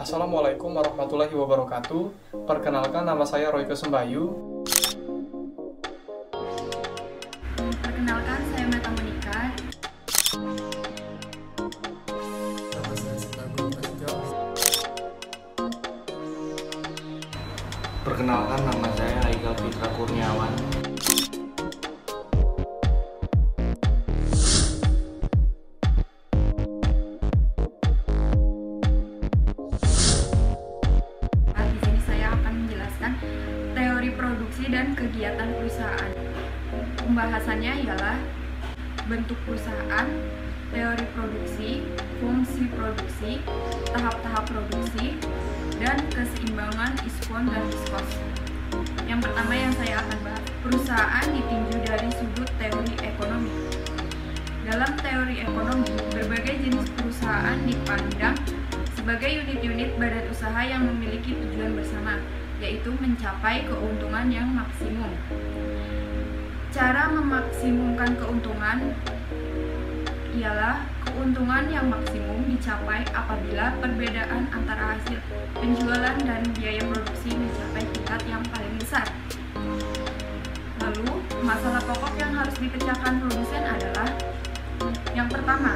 Assalamualaikum warahmatullahi wabarakatuh. Perkenalkan, nama saya Royke Sembayu. Perkenalkan, saya Meta Monika. Nama saya Sitagung Prasetyo. Perkenalkan, nama saya Haikal Fitra Kurniawan. Di sini saya akan menjelaskan teori produksi dan kegiatan perusahaan. Pembahasannya ialah bentuk perusahaan, teori produksi, fungsi produksi, tahap-tahap produksi, dan keseimbangan iskon dan diskos. Yang pertama yang saya akan bahas, perusahaan ditinjau dari sudut teori ekonomi. Dalam teori ekonomi, berbagai jenis perusahaan dipandang sebagai unit-unit badan usaha yang memiliki tujuan bersama, yaitu mencapai keuntungan yang maksimum. Cara memaksimumkan keuntungan ialah keuntungan yang maksimum dicapai apabila perbedaan antara hasil penjualan dan biaya produksi mencapai tingkat yang paling besar. Lalu, masalah pokok yang harus dipecahkan produsen adalah yang pertama,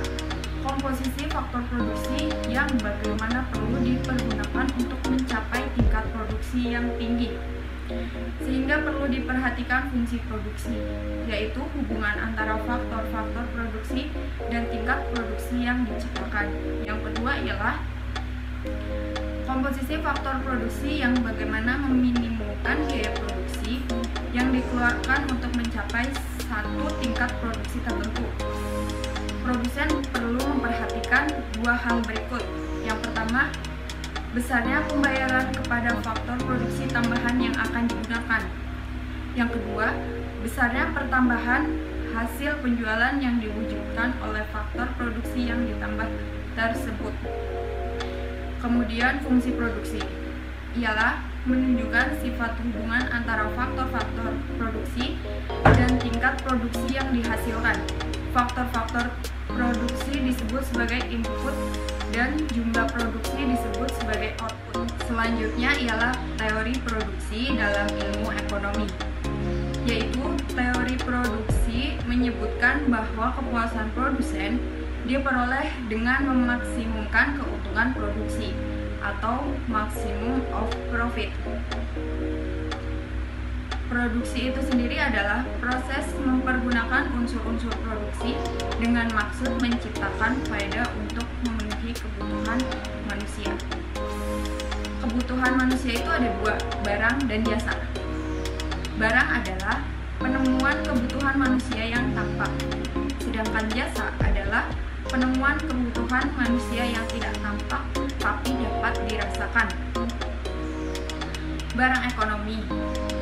komposisi faktor produksi yang bagaimana perlu dipergunakan untuk mencapai tingkat produksi yang tinggi. Sehingga perlu diperhatikan fungsi produksi, yaitu hubungan antara faktor-faktor produksi dan tingkat produksi yang diciptakan. Yang kedua ialah komposisi faktor produksi yang bagaimana meminimumkan biaya produksi yang dikeluarkan untuk mencapai satu tingkat produksi tertentu. Produsen perlu memperhatikan dua hal berikut. Yang pertama, besarnya pembayaran kepada faktor produksi tambahan yang akan digunakan. Yang kedua, besarnya pertambahan hasil penjualan yang diwujudkan oleh faktor produksi yang ditambah tersebut. Kemudian fungsi produksi ialah menunjukkan sifat hubungan antara faktor-faktor produksi dan tingkat produksi yang dihasilkan. Faktor-faktor produksi disebut sebagai input dan jumlah produksi disebut sebagai output. Selanjutnya ialah teori produksi dalam ilmu ekonomi, yaitu teori produksi menyebutkan bahwa kepuasan produsen diperoleh dengan memaksimumkan keuntungan produksi atau maximum of profit. Produksi itu sendiri adalah proses mempergunakan unsur-unsur produksi dengan maksud menciptakan faedah untuk memenuhi kebutuhan manusia. Kebutuhan manusia itu ada dua, barang dan jasa. Barang adalah penemuan kebutuhan manusia yang tampak, sedangkan jasa adalah penemuan kebutuhan manusia yang tidak tampak tapi dapat dirasakan. Barang ekonomi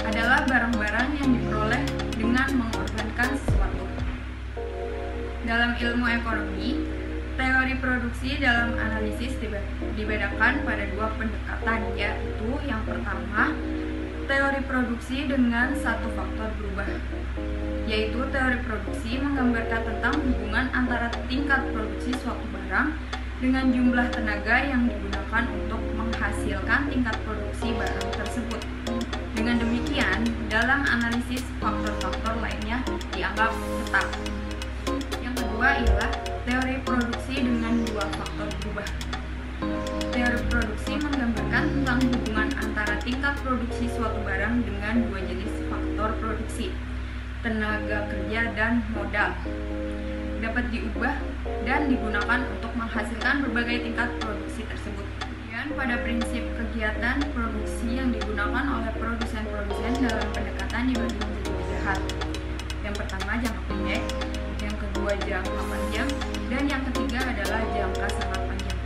adalah barang-barang yang diperoleh dengan mengorbankan sesuatu. Dalam ilmu ekonomi, teori produksi dalam analisis dibedakan pada dua pendekatan, yaitu yang pertama, teori produksi dengan satu faktor berubah, yaitu teori produksi menggambarkan tentang hubungan antara tingkat produksi suatu barang dengan jumlah tenaga yang digunakan untuk menghasilkan tingkat produksi barang tersebut. Dengan demikian, dalam analisis faktor-faktor lainnya dianggap tetap. Yang kedua ialah teori produksi dengan dua faktor berubah. Teori produksi menggambarkan tentang hubungan antara tingkat produksi suatu barang dengan dua jenis faktor produksi, tenaga kerja dan modal. Dapat diubah dan digunakan untuk menghasilkan berbagai tingkat produksi tersebut. Kemudian pada prinsip kegiatan produksi yang digunakan oleh produsen-produsen dalam pendekatan dibagi menjadi tiga hal. Yang pertama jangka pendek, yang kedua jangka panjang, dan yang ketiga adalah jangka sangat panjang.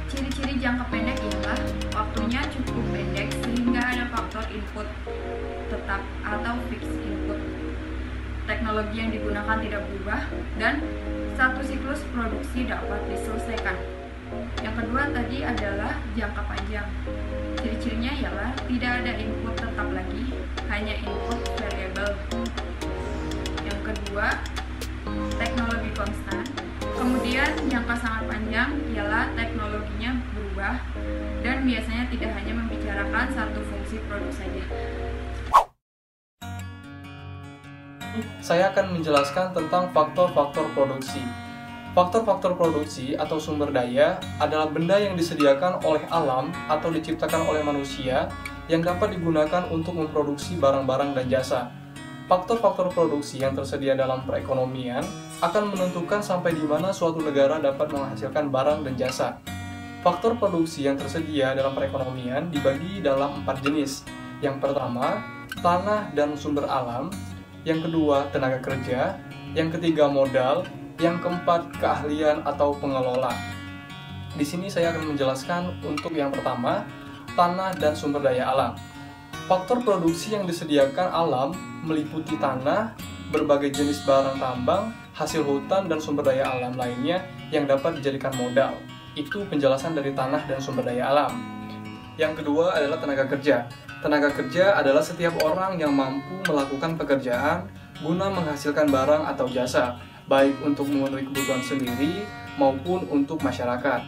Ciri-ciri jangka pendek ialah waktunya cukup pendek sehingga ada faktor input tetap atau fixed input. Teknologi yang digunakan tidak berubah dan satu siklus produksi dapat diselesaikan. Yang kedua tadi adalah jangka panjang. Ciri-cirinya ialah tidak ada input tetap lagi, hanya input variabel. tidak hanya membicarakan satu fungsi produk saja. Saya akan menjelaskan tentang faktor-faktor produksi. Faktor-faktor produksi atau sumber daya adalah benda yang disediakan oleh alam atau diciptakan oleh manusia yang dapat digunakan untuk memproduksi barang-barang dan jasa. Faktor-faktor produksi yang tersedia dalam perekonomian akan menentukan sampai di mana suatu negara dapat menghasilkan barang dan jasa. Faktor produksi yang tersedia dalam perekonomian dibagi dalam 4 jenis. Yang pertama, tanah dan sumber alam. Yang kedua, tenaga kerja. Yang ketiga, modal. Yang keempat, keahlian atau pengelola. Di sini saya akan menjelaskan untuk yang pertama, tanah dan sumber daya alam. Faktor produksi yang disediakan alam meliputi tanah, berbagai jenis barang tambang, hasil hutan, dan sumber daya alam lainnya yang dapat dijadikan modal. Itu penjelasan dari tanah dan sumber daya alam. Yang kedua adalah tenaga kerja. Tenaga kerja adalah setiap orang yang mampu melakukan pekerjaan guna menghasilkan barang atau jasa, baik untuk memenuhi kebutuhan sendiri maupun untuk masyarakat.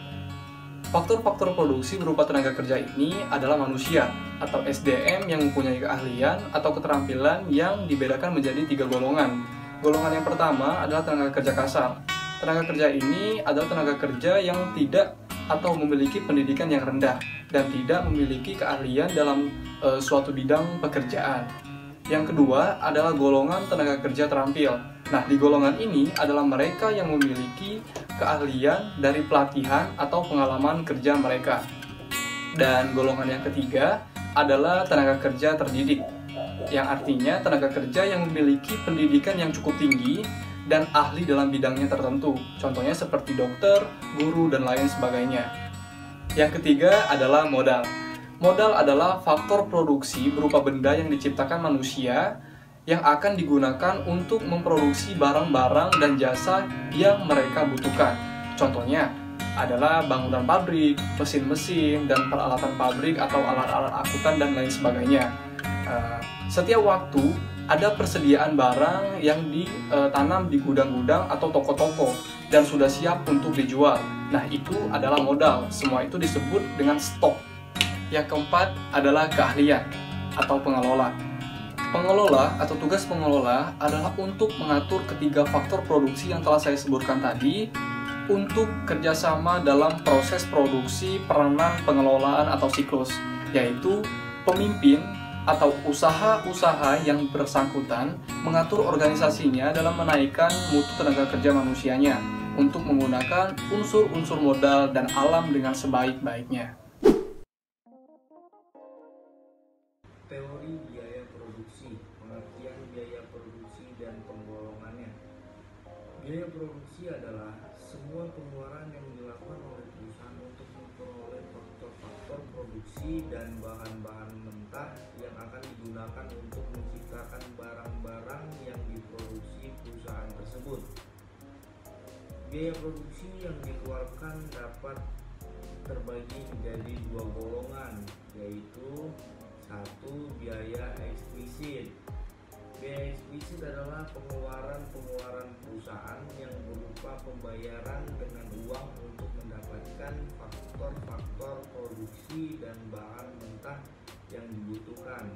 Faktor-faktor produksi berupa tenaga kerja ini adalah manusia atau SDM yang mempunyai keahlian atau keterampilan yang dibedakan menjadi 3 golongan. Golongan yang pertama adalah tenaga kerja kasar. Tenaga kerja ini adalah tenaga kerja yang tidak atau memiliki pendidikan yang rendah dan tidak memiliki keahlian dalam suatu bidang pekerjaan. Yang kedua adalah golongan tenaga kerja terampil. Nah, di golongan ini adalah mereka yang memiliki keahlian dari pelatihan atau pengalaman kerja mereka. Dan golongan yang ketiga adalah tenaga kerja terdidik, yang artinya tenaga kerja yang memiliki pendidikan yang cukup tinggi dan ahli dalam bidangnya tertentu, contohnya seperti dokter, guru, dan lain sebagainya. Yang ketiga adalah modal. Modal adalah faktor produksi berupa benda yang diciptakan manusia yang akan digunakan untuk memproduksi barang-barang dan jasa yang mereka butuhkan. Contohnya adalah bangunan pabrik, mesin-mesin, dan peralatan pabrik atau alat-alat angkutan dan lain sebagainya. Setiap waktu ada persediaan barang yang ditanam di gudang-gudang atau toko-toko dan sudah siap untuk dijual. Nah, itu adalah modal. Semua itu disebut dengan stok. Yang keempat adalah keahlian atau pengelola. Pengelola atau tugas pengelola adalah untuk mengatur ketiga faktor produksi yang telah saya sebutkan tadi untuk kerjasama dalam proses produksi peranan pengelolaan atau siklus, yaitu pemimpin atau usaha-usaha yang bersangkutan mengatur organisasinya dalam menaikkan mutu tenaga kerja manusianya untuk menggunakan unsur-unsur modal dan alam dengan sebaik-baiknya. Teori biaya produksi, pengertian biaya produksi dan penggolongannya. Biaya produksi adalah semua pengeluaran yang dilakukan oleh perusahaan untuk memperoleh faktor-faktor produksi dan bahan-bahan mentah yang akan digunakan untuk menciptakan barang-barang yang diproduksi perusahaan tersebut. Biaya produksi yang dikeluarkan dapat terbagi menjadi 2 golongan, yaitu 1. Biaya eksplisit. Biaya eksplisit adalah pengeluaran perusahaan yang berupa pembayaran dengan uang untuk mendapatkan faktor-faktor produksi dan bahan mentah yang dibutuhkan.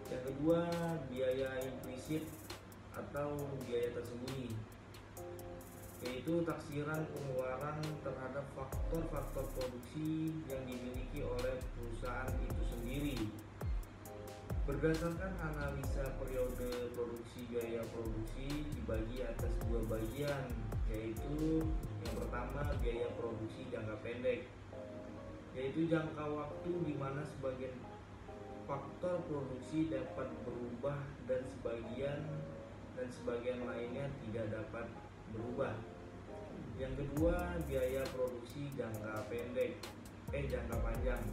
Yang kedua, biaya implisit atau biaya tersembunyi, yaitu taksiran pengeluaran terhadap faktor-faktor produksi yang dimiliki oleh perusahaan itu sendiri. Berdasarkan analisa periode produksi, biaya produksi dibagi atas 2 bagian, yaitu yang pertama biaya produksi jangka pendek, yaitu jangka waktu di mana sebagian faktor produksi dapat berubah dan sebagian lainnya tidak dapat berubah. Yang kedua, biaya produksi jangka panjang,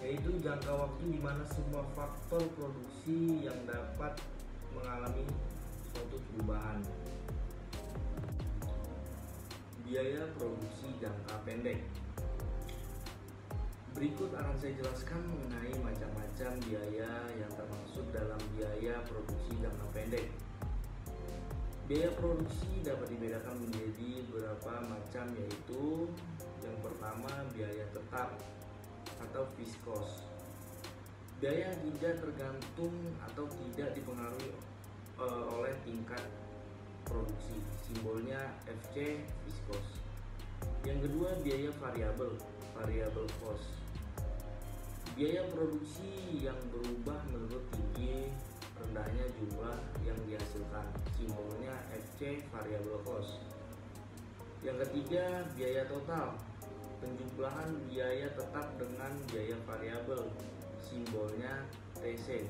yaitu jangka waktu di mana semua faktor produksi yang dapat mengalami suatu perubahan. Biaya produksi jangka pendek. Berikut akan saya jelaskan mengenai macam-macam biaya yang termasuk dalam biaya produksi jangka pendek. Biaya produksi dapat dibedakan menjadi beberapa macam, yaitu Yang pertama, biaya tetap atau fixed cost. Biaya yang tidak tergantung atau tidak dipengaruhi oleh tingkat produksi, simbolnya FC, fixed cost. Yang kedua, biaya variabel, variable cost. Biaya produksi yang berubah menurut tinggi rendahnya jumlah yang dihasilkan, simbolnya FC, variable cost. Yang ketiga, biaya total, penjumlahan biaya tetap dengan biaya variabel, simbolnya TC.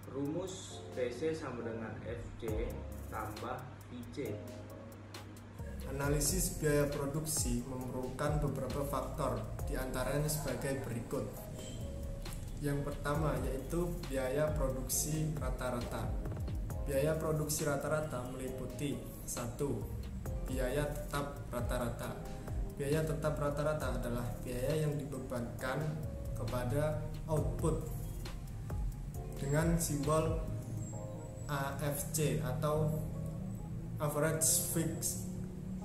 Rumus TC sama dengan FC tambah VC. Analisis biaya produksi memerlukan beberapa faktor, diantaranya sebagai berikut. Yang pertama yaitu biaya produksi rata-rata. Biaya produksi rata-rata meliputi 1. Biaya tetap rata-rata. Biaya tetap rata-rata adalah biaya yang dibebankan kepada output dengan simbol AFC atau average fixed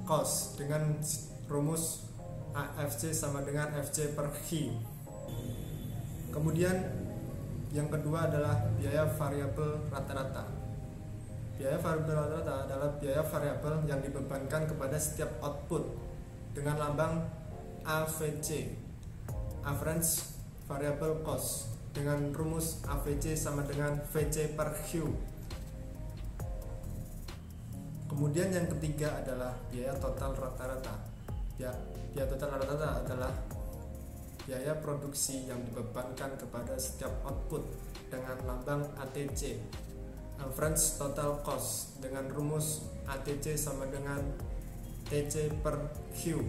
cost dengan rumus AFC sama dengan FC per Q. Kemudian yang kedua adalah biaya variabel rata-rata. Biaya variabel rata-rata adalah biaya variabel yang dibebankan kepada setiap output dengan lambang AVC, average variable cost, dengan rumus AVC sama dengan VC per Q. Kemudian yang ketiga adalah biaya total rata-rata. Biaya total rata-rata adalah biaya produksi yang dibebankan kepada setiap output dengan lambang ATC, average total cost, dengan rumus ATC sama dengan TC per Q.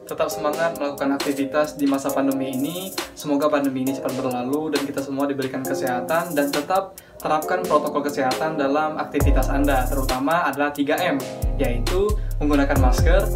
Tetap semangat melakukan aktivitas di masa pandemi ini. Semoga pandemi ini cepat berlalu dan kita semua diberikan kesehatan, dan tetap terapkan protokol kesehatan dalam aktivitas Anda, terutama adalah 3M, yaitu menggunakan masker,